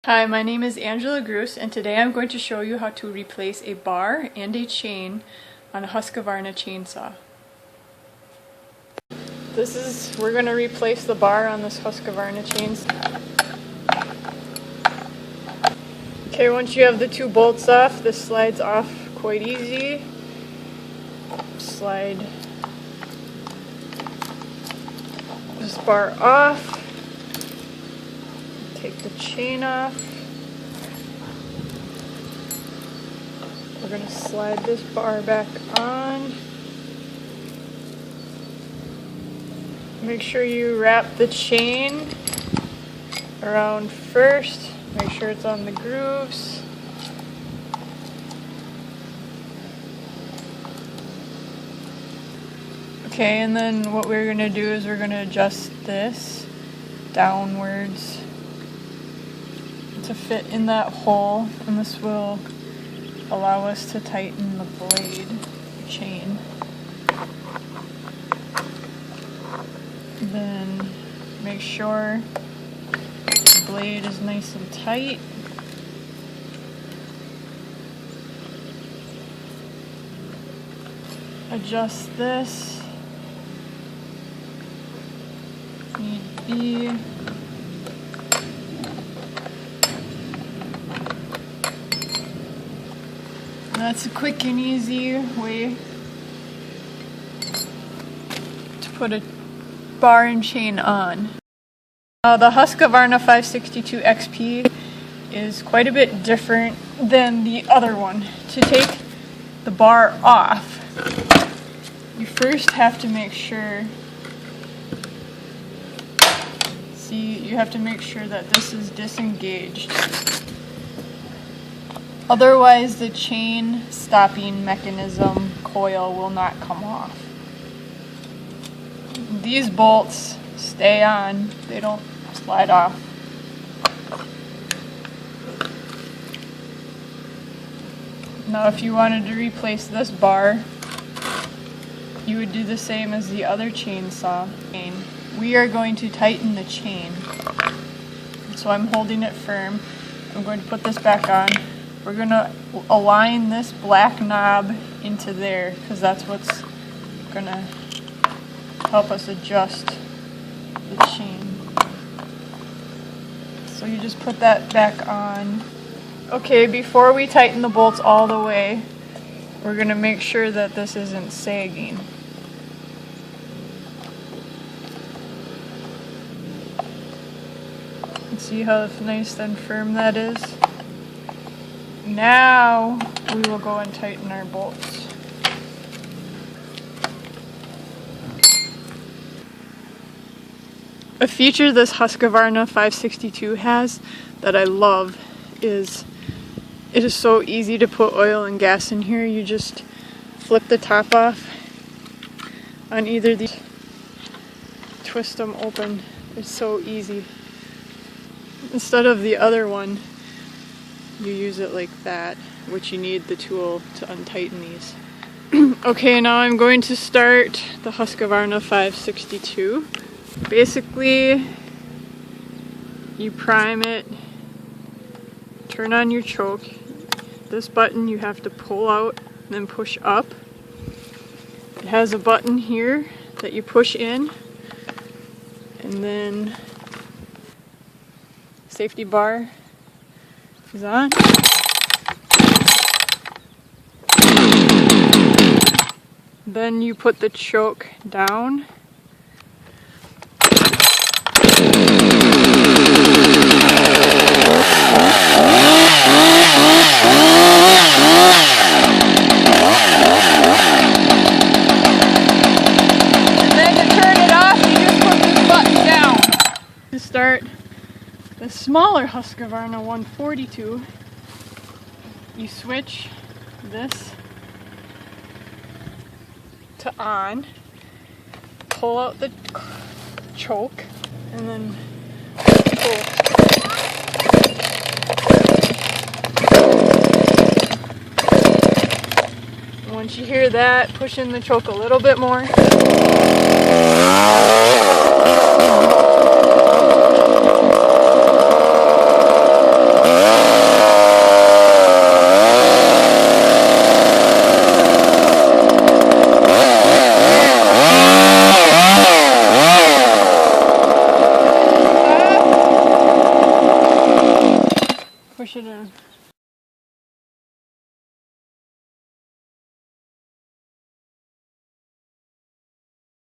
Hi, my name is Angela Groos, and today I'm going to show you how to replace a bar and a chain on a Husqvarna chainsaw. We're going to replace the bar on this Husqvarna chainsaw. Okay, once you have the two bolts off, this slides off quite easy. Slide this bar off. Take the chain off. We're going to slide this bar back on. Make sure you wrap the chain around first. Make sure it's on the grooves. Okay, and then what we're going to do is we're going to adjust this downwards to fit in that hole, and this will allow us to tighten the blade chain. Then make sure the blade is nice and tight. Adjust this. Need be. That's a quick and easy way to put a bar and chain on. The Husqvarna 562 XP is quite a bit different than the other one. To take the bar off, you first have to make sure, you have to make sure that this is disengaged. Otherwise, the chain stopping mechanism coil will not come off. These bolts stay on, they don't slide off. Now, if you wanted to replace this bar, you would do the same as the other chainsaw. We are going to tighten the chain. So I'm holding it firm. I'm going to put this back on. We're going to align this black knob into there because that's what's going to help us adjust the chain. So you just put that back on. Okay, before we tighten the bolts all the way, we're going to make sure that this isn't sagging. See how nice and firm that is? Now we will go and tighten our bolts. A feature this Husqvarna 562 has that I love is it is so easy to put oil and gas in here. You just flip the top off on either of these, twist them open. It's so easy. Instead of the other one, you use it like that, which you need the tool to untighten these. Okay, now I'm going to start the Husqvarna 562. Basically, you prime it, turn on your choke. This button you have to pull out and then push up. It has a button here that you push in, and then safety bar is on. Then you put the choke down. And then to turn it off, you just put this button down. To start the smaller Husqvarna 142, you switch this to on, pull out the choke, and then pull. Once you hear that, push in the choke a little bit more. push it in.